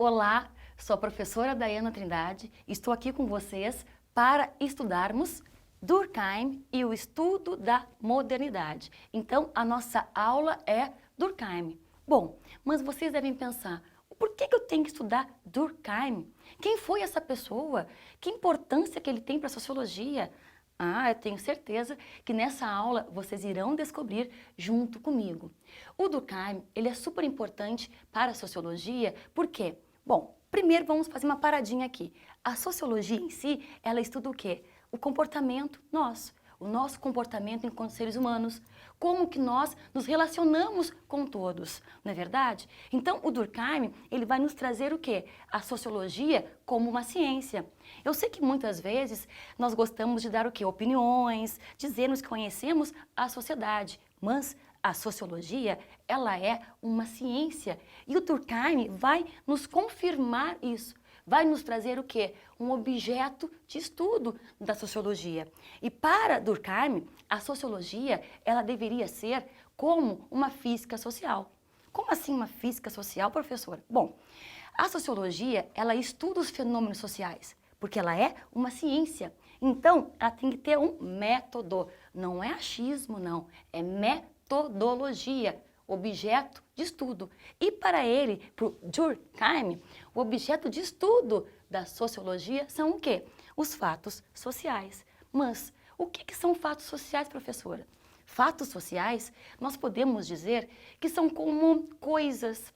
Olá, sou a professora Daiana Trindade e estou aqui com vocês para estudarmos Durkheim e o estudo da modernidade. Então, a nossa aula é Durkheim. Bom, mas vocês devem pensar, por que eu tenho que estudar Durkheim? Quem foi essa pessoa? Que importância que ele tem para a sociologia? Eu tenho certeza que nessa aula vocês irão descobrir junto comigo. O Durkheim, ele é super importante para a sociologia, por quê? Bom, primeiro vamos fazer uma paradinha aqui. A sociologia em si, ela estuda o quê? O comportamento nosso, o nosso comportamento enquanto seres humanos, como que nós nos relacionamos com todos, não é verdade? Então, o Durkheim, ele vai nos trazer o quê? A sociologia como uma ciência. Eu sei que muitas vezes nós gostamos de dar o quê? Opiniões, dizermos que conhecemos a sociedade, mas a sociologia, ela é uma ciência e o Durkheim vai nos confirmar isso. Vai nos trazer o quê? Um objeto de estudo da sociologia. E para Durkheim, a sociologia, ela deveria ser como uma física social. Como assim uma física social, professora? Bom, a sociologia, ela estuda os fenômenos sociais, porque ela é uma ciência. Então, ela tem que ter um método. Não é achismo, não. É metodologia. Objeto de estudo. E para ele, para o Durkheim, o objeto de estudo da sociologia são o quê? Os fatos sociais. Mas o que são fatos sociais, professora? Fatos sociais, nós podemos dizer que são como coisas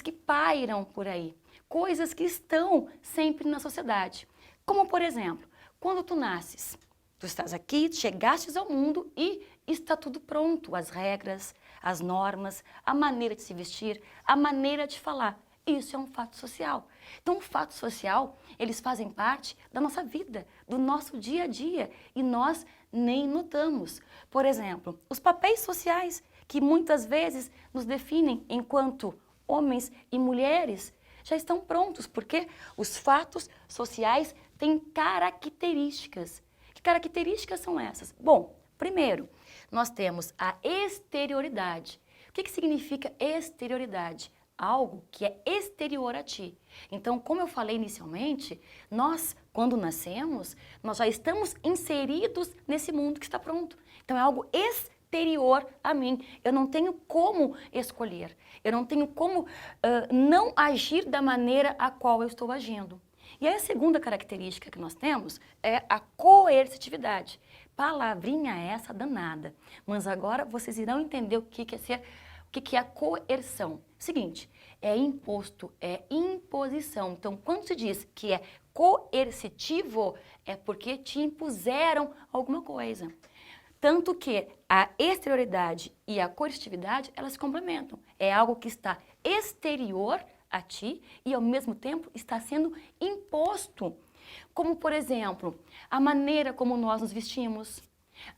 que pairam por aí, coisas que estão sempre na sociedade. Como, por exemplo, quando tu nasces, tu estás aqui, chegastes ao mundo e está tudo pronto, as regras, as normas, a maneira de se vestir, a maneira de falar. Isso é um fato social. Então, o fato social, eles fazem parte da nossa vida, do nosso dia a dia, e nós nem notamos. Por exemplo, os papéis sociais, que muitas vezes nos definem enquanto homens e mulheres, já estão prontos, porque os fatos sociais têm características. Que características são essas? Bom, primeiro, nós temos a exterioridade. O que significa exterioridade? Algo que é exterior a ti. Então, como eu falei inicialmente, nós, quando nascemos, nós já estamos inseridos nesse mundo que está pronto. Então, é algo exterior a mim. Eu não tenho como escolher. Eu não tenho como não agir da maneira a qual eu estou agindo. E a segunda característica que nós temos é a coercitividade. Palavrinha essa danada. Mas agora vocês irão entender o que é a coerção. Seguinte, é imposto, é imposição. Então, quando se diz que é coercitivo, é porque te impuseram alguma coisa. Tanto que a exterioridade e a coercitividade, elas se complementam. É algo que está exterior a ti e, ao mesmo tempo, está sendo imposto. Como, por exemplo, a maneira como nós nos vestimos,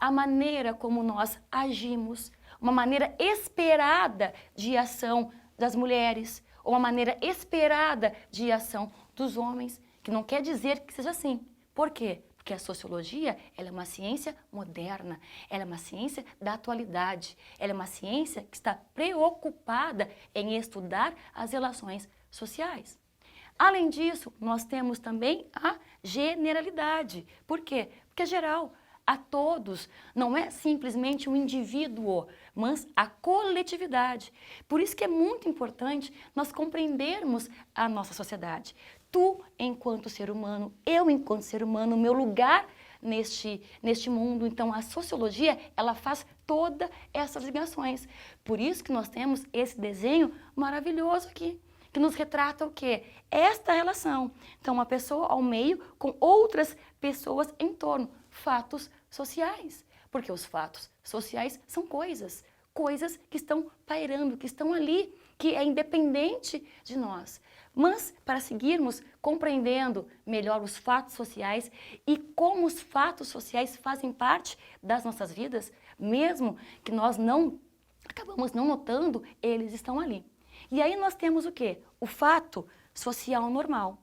a maneira como nós agimos, uma maneira esperada de ação das mulheres, ou uma maneira esperada de ação dos homens, que não quer dizer que seja assim. Por quê? Porque a sociologia, ela é uma ciência moderna, ela é uma ciência da atualidade, ela é uma ciência que está preocupada em estudar as relações sociais. Além disso, nós temos também a generalidade. Por quê? Porque é geral, a todos, não é simplesmente um indivíduo, mas a coletividade. Por isso que é muito importante nós compreendermos a nossa sociedade. Tu, enquanto ser humano, eu, enquanto ser humano, o meu lugar neste mundo. Então, a sociologia, ela faz todas essas ligações. Por isso que nós temos esse desenho maravilhoso aqui, que nos retrata o quê? Esta relação. Então, uma pessoa ao meio com outras pessoas em torno. Fatos sociais. Porque os fatos sociais são coisas que estão pairando, que estão ali, que é independente de nós. Mas, para seguirmos compreendendo melhor os fatos sociais e como os fatos sociais fazem parte das nossas vidas, mesmo que nós acabamos não notando, eles estão ali. E aí nós temos o quê? O fato social normal.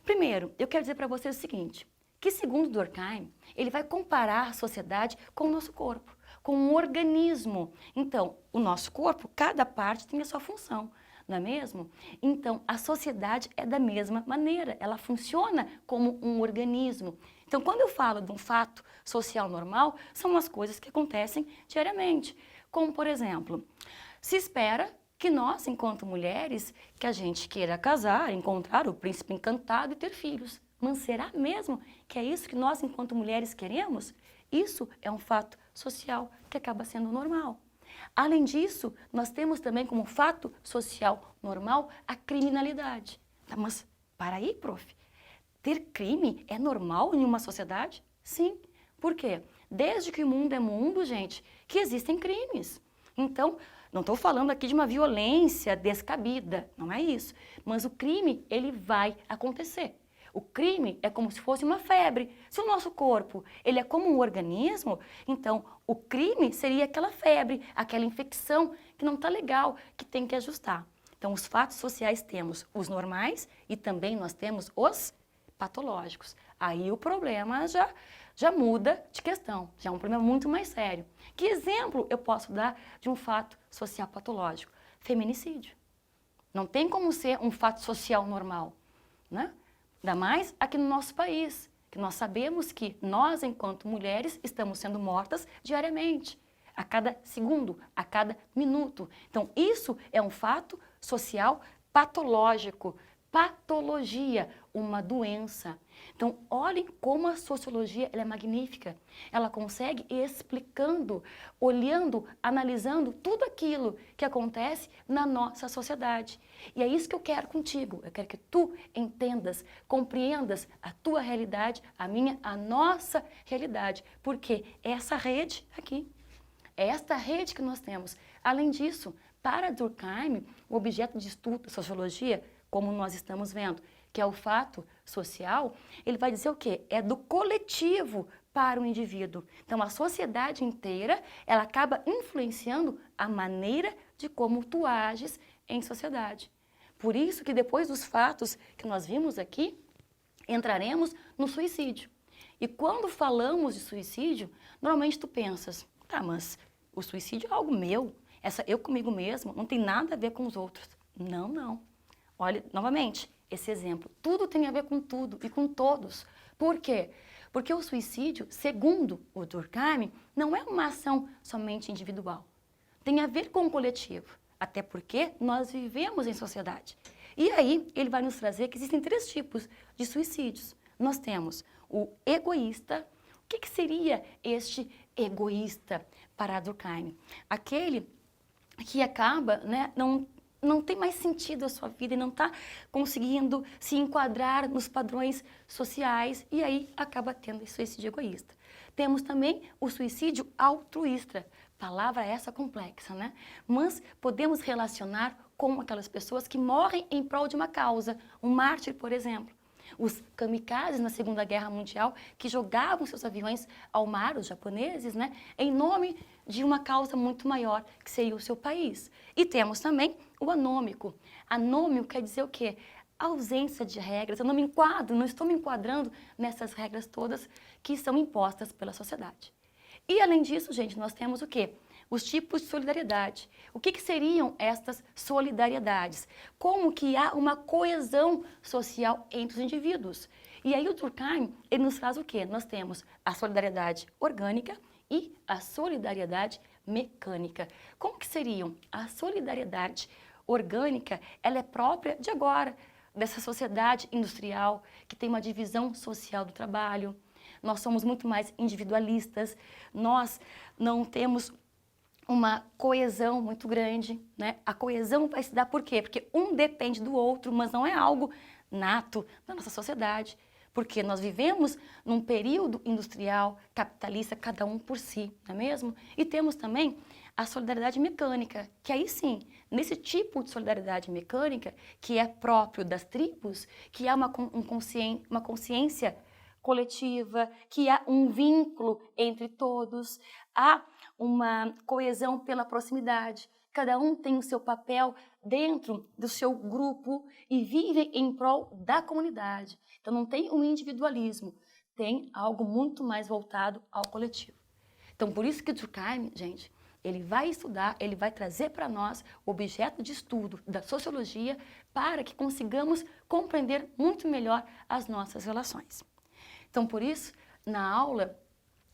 Primeiro, eu quero dizer para vocês o seguinte, que segundo Durkheim, ele vai comparar a sociedade com o nosso corpo, com um organismo. Então, o nosso corpo, cada parte tem a sua função. não é mesmo? Então, a sociedade é da mesma maneira, ela funciona como um organismo. Então, quando eu falo de um fato social normal, são as coisas que acontecem diariamente. Como, por exemplo, se espera que nós, enquanto mulheres, que a gente queira casar, encontrar o príncipe encantado e ter filhos. Mas será mesmo que é isso que nós, enquanto mulheres, queremos? Isso é um fato social que acaba sendo normal. Além disso, nós temos também como fato social normal a criminalidade. Tá, mas para aí, prof, ter crime é normal em uma sociedade? Sim. Por quê? Desde que o mundo é mundo, gente, que existem crimes. Então, não estou falando aqui de uma violência descabida, não é isso. Mas o crime, ele vai acontecer. O crime é como se fosse uma febre. Se o nosso corpo ele é como um organismo, então o crime seria aquela febre, aquela infecção que não está legal, que tem que ajustar. Então os fatos sociais temos os normais e também nós temos os patológicos. Aí o problema já muda de questão, já é um problema muito mais sério. Que exemplo eu posso dar de um fato social patológico? Feminicídio. Não tem como ser um fato social normal, né? Ainda mais aqui no nosso país, que nós sabemos que nós, enquanto mulheres, estamos sendo mortas diariamente, a cada segundo, a cada minuto. Então, isso é um fato social patológico, patologia, uma doença. Então, olhem como a sociologia ela é magnífica. Ela consegue ir explicando, olhando, analisando tudo aquilo que acontece na nossa sociedade. E é isso que eu quero contigo. Eu quero que tu entendas, compreendas a tua realidade, a minha, a nossa realidade. Porque essa rede aqui, é esta rede que nós temos. Além disso, para Durkheim, o objeto de estudo da sociologia, como nós estamos vendo, que é o fato social, ele vai dizer o quê? É do coletivo para o indivíduo. Então, a sociedade inteira, ela acaba influenciando a maneira de como tu ages em sociedade. Por isso que depois dos fatos que nós vimos aqui, entraremos no suicídio. E quando falamos de suicídio, normalmente tu pensas, tá, mas o suicídio é algo meu, eu comigo mesmo, não tem nada a ver com os outros. Não, não. Olha, novamente, esse exemplo, tudo tem a ver com tudo e com todos. Por quê? Porque o suicídio, segundo o Durkheim, não é uma ação somente individual. Tem a ver com o coletivo, até porque nós vivemos em sociedade. E aí, ele vai nos trazer que existem 3 tipos de suicídios. Nós temos o egoísta. O que seria este egoísta para Durkheim? Aquele que acaba, né, não tem mais sentido a sua vida e não está conseguindo se enquadrar nos padrões sociais e aí acaba tendo esse suicídio egoísta. Temos também o suicídio altruísta, palavra essa complexa, né? Mas podemos relacionar com aquelas pessoas que morrem em prol de uma causa, um mártir, por exemplo. Os kamikazes na Segunda Guerra Mundial que jogavam seus aviões ao mar, os japoneses, né, em nome de uma causa muito maior, que seria o seu país. E temos também o anômico. Anômico quer dizer o quê? Ausência de regras. Eu não me enquadro, não estou me enquadrando nessas regras todas que são impostas pela sociedade. E além disso, gente, nós temos o quê? Os tipos de solidariedade. O que seriam estas solidariedades? Como que há uma coesão social entre os indivíduos? E aí o Durkheim, ele nos traz o quê? Nós temos a solidariedade orgânica e a solidariedade mecânica. Como que seriam? A solidariedade orgânica, ela é própria de agora, dessa sociedade industrial que tem uma divisão social do trabalho. Nós somos muito mais individualistas, nós não temos uma coesão muito grande, né? A coesão vai se dar por quê? Porque um depende do outro, mas não é algo nato na nossa sociedade. Porque nós vivemos num período industrial, capitalista, cada um por si, não é mesmo? E temos também a solidariedade mecânica, que aí sim, nesse tipo de solidariedade mecânica, que é próprio das tribos, que há uma consciência coletiva, que há um vínculo entre todos, há uma coesão pela proximidade. Cada um tem o seu papel dentro do seu grupo e vive em prol da comunidade. Então não tem um individualismo, tem algo muito mais voltado ao coletivo. Então por isso que Durkheim, gente, Ele vai estudar, ele vai trazer para nós o objeto de estudo da sociologia para que consigamos compreender muito melhor as nossas relações. Então, por isso, na aula,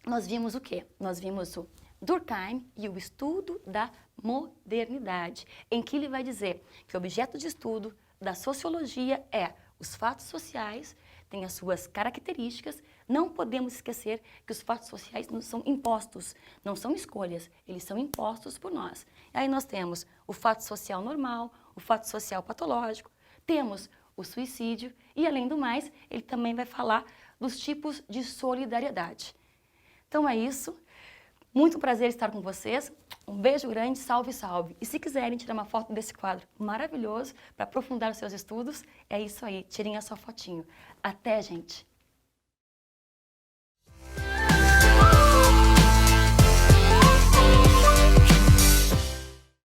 nós vimos o quê? Nós vimos o Durkheim e o estudo da modernidade, em que ele vai dizer que o objeto de estudo da sociologia é os fatos sociais, têm as suas características. Não podemos esquecer que os fatos sociais não são impostos, não são escolhas, eles são impostos por nós. Aí nós temos o fato social normal, o fato social patológico, temos o suicídio e, além do mais, ele também vai falar dos tipos de solidariedade. Então é isso. Muito prazer estar com vocês. Um beijo grande, salve, salve. E se quiserem tirar uma foto desse quadro maravilhoso para aprofundar os seus estudos, é isso aí, tirem a sua fotinho. Até, gente!